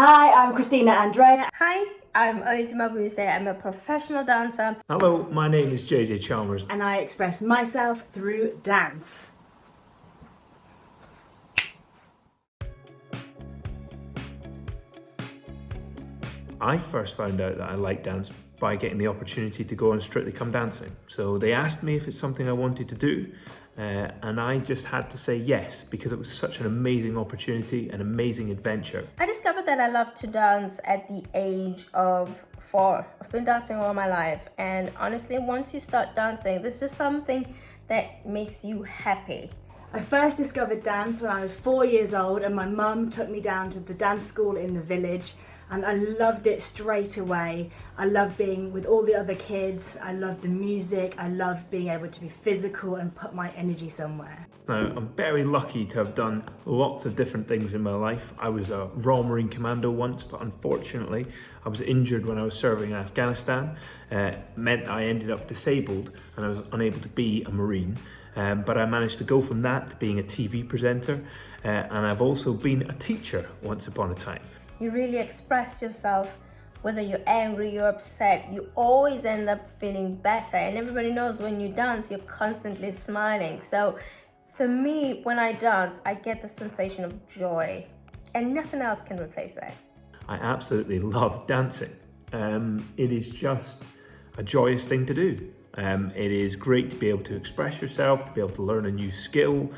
Hi, I'm Christina Andrea. Hi, I'm Oti Mabuse. I'm a professional dancer. Hello, my name is Chalmers. And I express myself through dance. I first found out that I like dance by getting the opportunity to go on Strictly Come Dancing. So they asked me if it's something I wanted to do, and I just had to say yes because it was such an amazing opportunity, an amazing adventure. I discovered that I love to dance at the age of 4. I've been dancing all my life, and honestly, once you start dancing, this is something that makes you happy. I first discovered dance when I was 4 years old, and my mum took me down to the dance school in the village, and I loved it straight away. I loved being with all the other kids, I loved the music, I loved being able to be physical and put my energy somewhere. Now, I'm very lucky to have done lots of different things in my life. I was a Royal Marine Commando once, but unfortunately I was injured when I was serving in Afghanistan. Meant I ended up disabled and I was unable to be a Marine. But I managed to go from that to being a TV presenter, and I've also been a teacher once upon a time. You really express yourself, whether you're angry, you're upset, you always end up feeling better. And everybody knows when you dance, you're constantly smiling. So for me, when I dance, I get the sensation of joy, and nothing else can replace that. I absolutely love dancing. It is just a joyous thing to do. It is great to be able to express yourself, to be able to learn a new skill,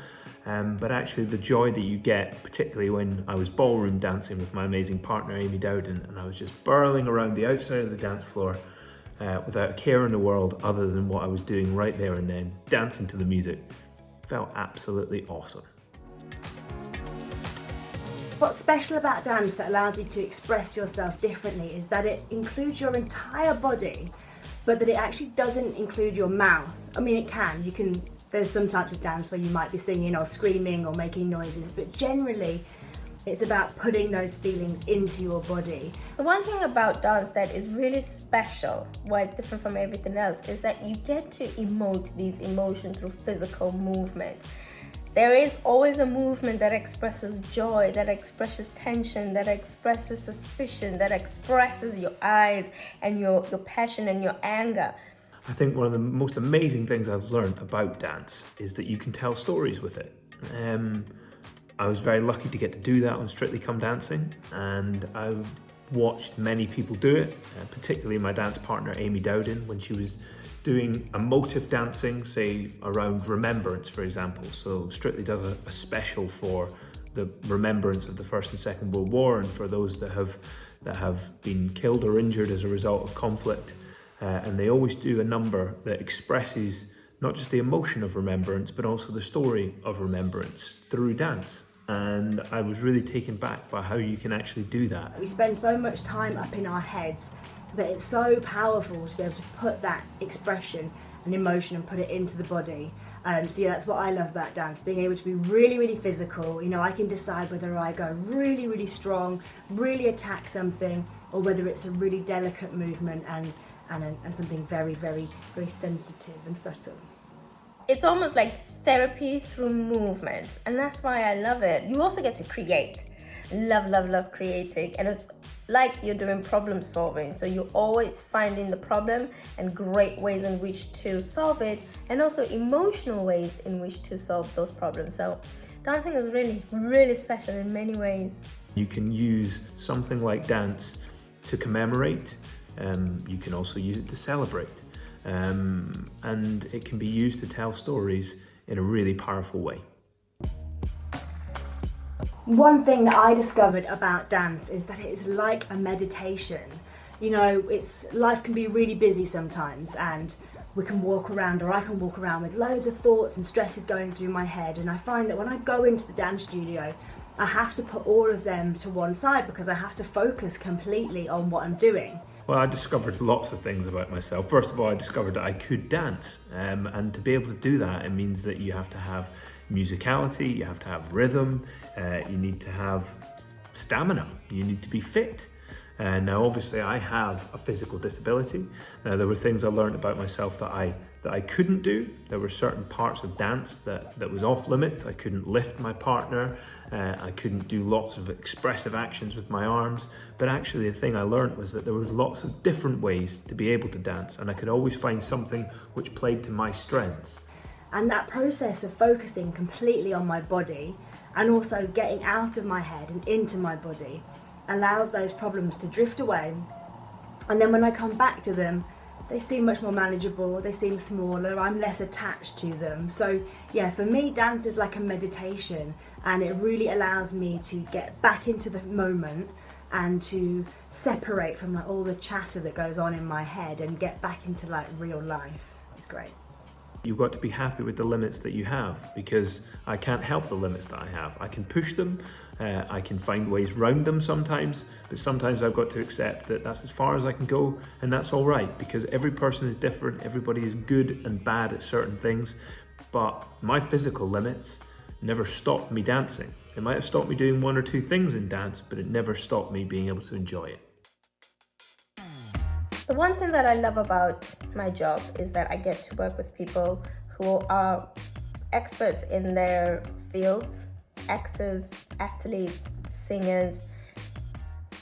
but actually the joy that you get, particularly when I was ballroom dancing with my amazing partner Amy Dowden, and I was just burling around the outside of the dance floor without a care in the world other than what I was doing right there and then, dancing to the music, felt absolutely awesome. What's special about dance that allows you to express yourself differently is that it includes your entire body, but that it actually doesn't include your mouth. I mean, it can. There's some types of dance where you might be singing or screaming or making noises, but generally it's about putting those feelings into your body. The one thing about dance that is really special, why it's different from everything else, is that you get to emote these emotions through physical movement. There is always a movement that expresses joy, that expresses tension, that expresses suspicion, that expresses your eyes and your passion and your anger. I think one of the most amazing things I've learned about dance is that you can tell stories with it. I was very lucky to get to do that on Strictly Come Dancing, and I've watched many people do it, particularly my dance partner Amy Dowden when she was doing emotive dancing, say around remembrance, for example. So Strictly does a special for the remembrance of the First and Second World War and for those that have been killed or injured as a result of conflict. And they always do a number that expresses not just the emotion of remembrance, but also the story of remembrance through dance. And I was really taken back by how you can actually do that. We spend so much time up in our heads that it's so powerful to be able to put that expression and emotion and put it into the body. So yeah, that's what I love about dance, being able to be really, really physical. You know, I can decide whether I go really, really strong, really attack something, or whether it's a really delicate movement and something very, very, very sensitive and subtle. It's almost like therapy through movement, and that's why I love it. You also get to create. Love creating, and it's like you're doing problem solving, so you're always finding the problem and great ways in which to solve it, and also emotional ways in which to solve those problems. So dancing is really, really special in many ways. You can use something like dance to commemorate. You can also use it to celebrate, and it can be used to tell stories in a really powerful way. One thing that I discovered about dance is that it is like a meditation. You know, life can be really busy sometimes, and we can walk around, or I can walk around with loads of thoughts and stresses going through my head, and I find that when I go into the dance studio, I have to put all of them to one side because I have to focus completely on what I'm doing. Well, I discovered lots of things about myself. First of all, I discovered that I could dance, and to be able to do that, it means that you have to have musicality, you have to have rhythm, you need to have stamina, you need to be fit. And now obviously I have a physical disability. Now there were things I learned about myself that I couldn't do. There were certain parts of dance that was off limits. I couldn't lift my partner. I couldn't do lots of expressive actions with my arms. But actually the thing I learned was that there was lots of different ways to be able to dance, and I could always find something which played to my strengths. And that process of focusing completely on my body and also getting out of my head and into my body allows those problems to drift away. And then when I come back to them, they seem much more manageable, they seem smaller, I'm less attached to them. So yeah, for me, dance is like a meditation, and it really allows me to get back into the moment and to separate from like all the chatter that goes on in my head and get back into like real life. It's great. You've got to be happy with the limits that you have, because I can't help the limits that I have. I can push them, I can find ways round them sometimes, but sometimes I've got to accept that that's as far as I can go, and that's all right, because every person is different, everybody is good and bad at certain things, but my physical limits never stopped me dancing. It might have stopped me doing one or two things in dance, but it never stopped me being able to enjoy it. The one thing that I love about my job is that I get to work with people who are experts in their fields, actors, athletes, singers,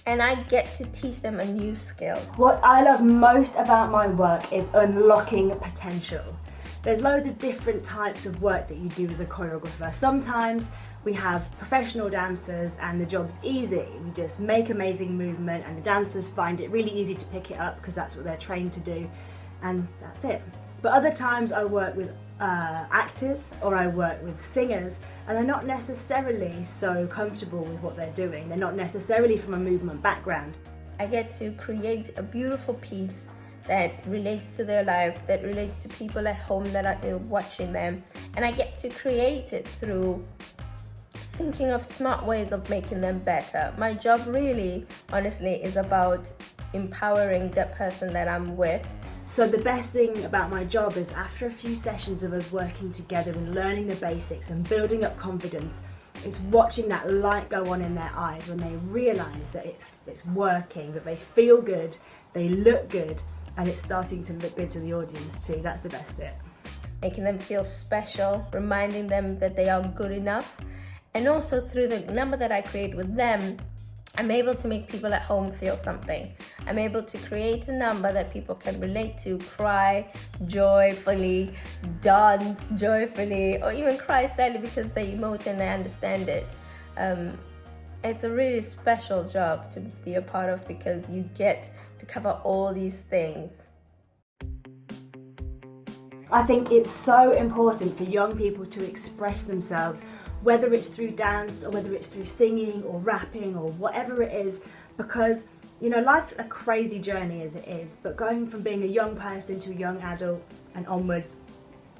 and I get to teach them a new skill. What I love most about my work is unlocking potential. There's loads of different types of work that you do as a choreographer. Sometimes we have professional dancers and the job's easy. We just make amazing movement and the dancers find it really easy to pick it up because that's what they're trained to do, and that's it. But other times I work with actors or I work with singers, and they're not necessarily so comfortable with what they're doing. They're not necessarily from a movement background. I get to create a beautiful piece that relates to their life, that relates to people at home that are watching them, and I get to create it through thinking of smart ways of making them better. My job really, honestly, is about empowering the person that I'm with. So the best thing about my job is after a few sessions of us working together and learning the basics and building up confidence, it's watching that light go on in their eyes when they realise that it's working, that they feel good, they look good, and it's starting to look good to the audience too. That's the best bit. Making them feel special, reminding them that they are good enough. And also through the number that I create with them, I'm able to make people at home feel something. I'm able to create a number that people can relate to, cry joyfully, dance joyfully, or even cry sadly because they emote and they understand it. It's a really special job to be a part of because you get to cover all these things. I think it's so important for young people to express themselves, whether it's through dance or whether it's through singing or rapping or whatever it is, because life's a crazy journey as it is, but going from being a young person to a young adult and onwards,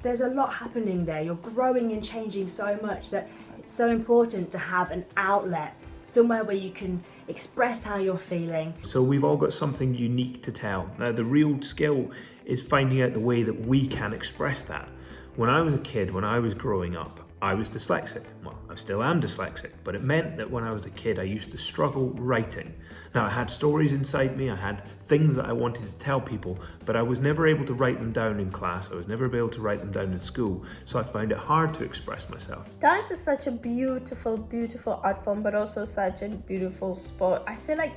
there's a lot happening there. You're growing and changing so much that it's so important to have an outlet, somewhere where you can express how you're feeling. So we've all got something unique to tell. Now the real skill is finding out the way that we can express that. When I was a kid, when I was growing up, I was dyslexic. Well, I still am dyslexic, but it meant that when I was a kid, I used to struggle writing. Now, I had stories inside me, I had things that I wanted to tell people, but I was never able to write them down in class. I was never able to write them down in school, so I found it hard to express myself. Dance is such a beautiful, beautiful art form, but also such a beautiful sport. I feel like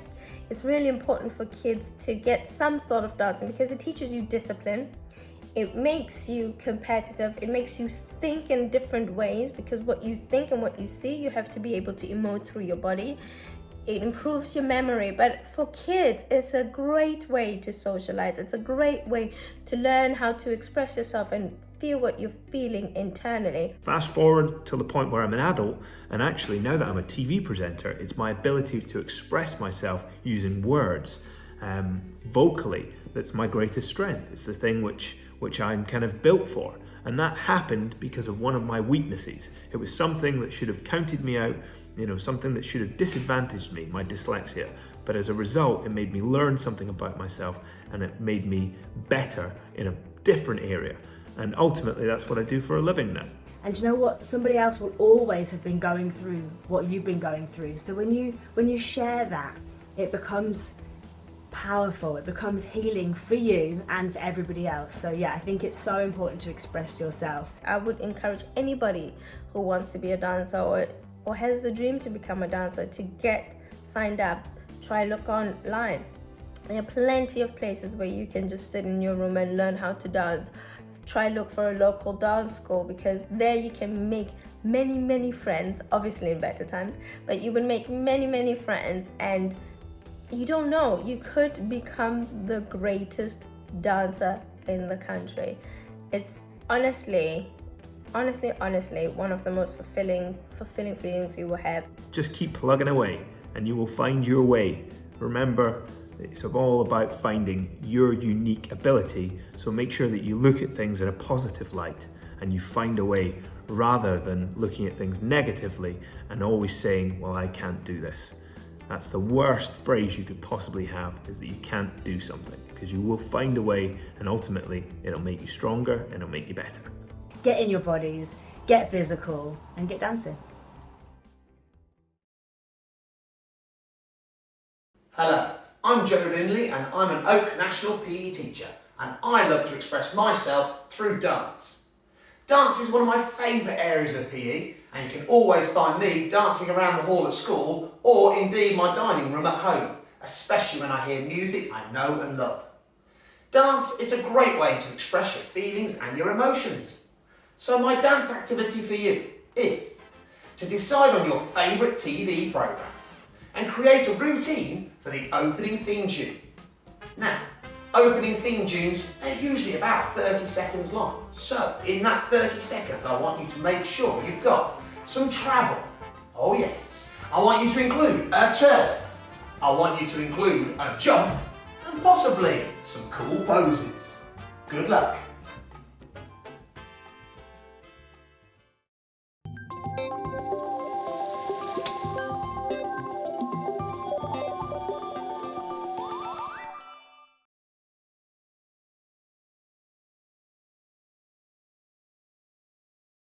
it's really important for kids to get some sort of dancing because it teaches you discipline. It makes you competitive, it makes you think in different ways because what you think and what you see, you have to be able to emote through your body. It improves your memory, but for kids, it's a great way to socialize. It's a great way to learn how to express yourself and feel what you're feeling internally. Fast forward to the point where I'm an adult, and actually now that I'm a TV presenter, it's my ability to express myself using words, vocally, that's my greatest strength. It's the thing which I'm kind of built for. And that happened because of one of my weaknesses. It was something that should have counted me out, something that should have disadvantaged me, my dyslexia. But as a result, it made me learn something about myself and it made me better in a different area. And ultimately, that's what I do for a living now. And you know what? Somebody else will always have been going through what you've been going through. So when you share that, it becomes powerful. It becomes healing for you and for everybody else. So yeah, I think it's so important to express yourself. I would encourage anybody who wants to be a dancer or has the dream to become a dancer to get signed up. Try look online. There are plenty of places where you can just sit in your room and learn how to dance. Try look for a local dance school, because there you can make many friends, obviously in better times, but you will make many friends, and you don't know, you could become the greatest dancer in the country. It's honestly one of the most fulfilling feelings you will have. Just keep plugging away and you will find your way. Remember, it's all about finding your unique ability, so make sure that you look at things in a positive light and you find a way, rather than looking at things negatively and always saying, well, I can't do this. That's the worst phrase you could possibly have, is that you can't do something, because you will find a way, and ultimately it'll make you stronger and it'll make you better. Get in your bodies, get physical, and get dancing. Hello, I'm Joe Lindley and I'm an Oak National PE teacher, and I love to express myself through dance. Dance is one of my favourite areas of PE, and you can always find me dancing around the hall at school, or indeed my dining room at home, especially when I hear music I know and love. Dance is a great way to express your feelings and your emotions. So my dance activity for you is to decide on your favourite TV programme and create a routine for the opening theme tune. Now, opening theme tunes, they're usually about 30 seconds long. So, in that 30 seconds, I want you to make sure you've got some travel. Oh yes. I want you to include a turn. I want you to include a jump, and possibly some cool poses. Good luck.